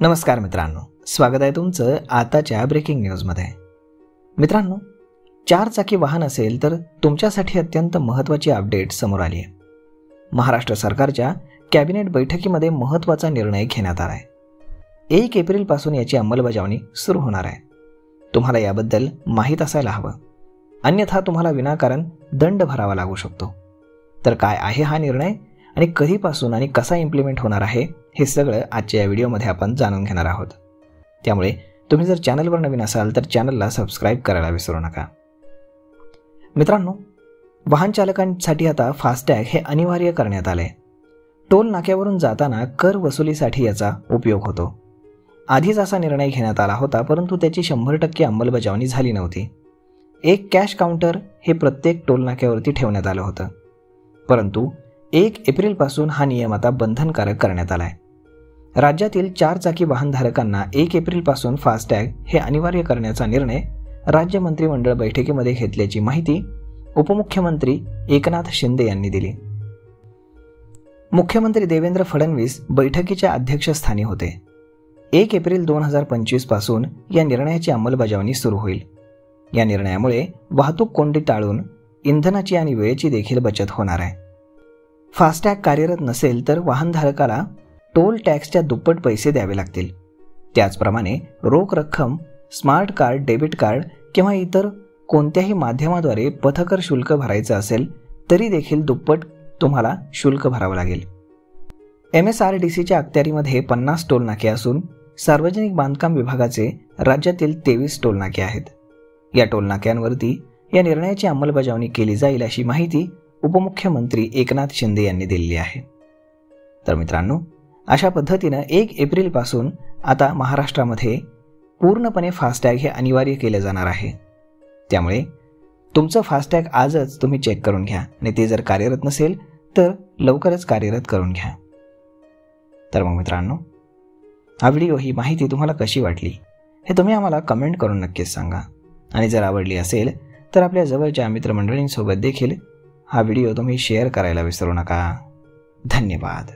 नमस्कार मित्रांनो, स्वागत आहे तुमचं आताच्या ब्रेकिंग न्यूजमध्ये. मित्रांनो, 4 चाकी वाहन असेल तर तुमच्यासाठी अत्यंत महत्त्वाची अपडेट समोर आली आहे. महाराष्ट्र सरकारच्या कॅबिनेट बैठकीमध्ये महत्त्वाचा निर्णय घेण्यात आला आहे. 1 एप्रिलपासून याची अंमलबजावणी सुरू होणार आहे. तुम्हाला याबद्दल माहीत असायला हवं, अन्यथा तुम्हाला विनाकारण दंड भरावा लागू शकतो. तर काय आहे हा निर्णय आणि कधीपासून आणि कसा इम्प्लिमेंट होणार आहे हे सगळं आजच्या या व्हिडिओमध्ये आपण जाणून घेणार आहोत. त्यामुळे तुम्ही जर चॅनलवर नवीन असाल तर चॅनलला सबस्क्राईब करायला विसरू नका. मित्रांनो, वाहन चालकांसाठी आता फास्टॅग हे अनिवार्य करण्यात आले. टोल नाक्यावरून जाताना कर वसुलीसाठी याचा उपयोग होतो. आधीच असा निर्णय घेण्यात आला होता, परंतु त्याची 100% अंमलबजावणी झाली नव्हती. एक कॅश काउंटर हे प्रत्येक टोल नाक्यावरती ठेवण्यात आलं होतं, परंतु 1 एप्रिलपासून हा नियम आता बंधनकारक करण्यात आला आहे. राज्यातील 4 चाकी वाहनधारकांना 1 एप्रिलपासून फास्टॅग हे अनिवार्य करण्याचा निर्णय राज्य मंत्रिमंडळ बैठकीमध्ये घेतल्याची माहिती उपमुख्यमंत्री एकनाथ शिंदे यांनी दिली. मुख्यमंत्री देवेंद्र फडणवीस बैठकीच्या अध्यक्षस्थानी होते. 1 एप्रिल 2025 पासून या निर्णयाची अंमलबजावणी सुरू होईल. या निर्णयामुळे वाहतूक कोंडी टाळून इंधनाची आणि वेळेची देखील बचत होणार आहे. फास्टॅग कार्यरत नसेल तर वाहनधारकाला टोल टॅक्सच्या दुप्पट पैसे द्यावे लागतील. त्याचप्रमाणे रोख रक्कम, स्मार्ट कार्ड, डेबिट कार्ड किंवा इतर कोणत्याही माध्यमाद्वारे पथकर शुल्क भरायचं असेल तरी देखील दुप्पट तुम्हाला शुल्क भरावं लागेल. MSRDCच्या अखत्यारीमध्ये 50 टोल नाके असून सार्वजनिक बांधकाम विभागाचे राज्यातील 23 टोल नाके आहेत. या टोल नाक्यांवरती या निर्णयाची अंमलबजावणी केली जाईल अशी माहिती उपमुख्यमंत्री एकनाथ शिंदे यांनी दिलेली आहे. तर मित्रांनो, अशा पद्धतीनं 1 एप्रिलपासून आता महाराष्ट्रामध्ये पूर्णपणे फास्टॅग हे अनिवार्य केले जाणार आहे. त्यामुळे तुमचं फास्टॅग आजच तुम्ही चेक करून घ्या आणि ते जर कार्यरत नसेल तर लवकरच कार्यरत करून घ्या. तर मग मित्रांनो, हा व्हिडिओ, ही माहिती तुम्हाला कशी वाटली हे तुम्ही आम्हाला कमेंट करून नक्कीच सांगा. आणि जर आवडली असेल तर आपल्या जवळच्या मित्रमंडळींसोबत देखील हा व्हिडिओ तुम्ही शेअर करायला विसरू नका. धन्यवाद.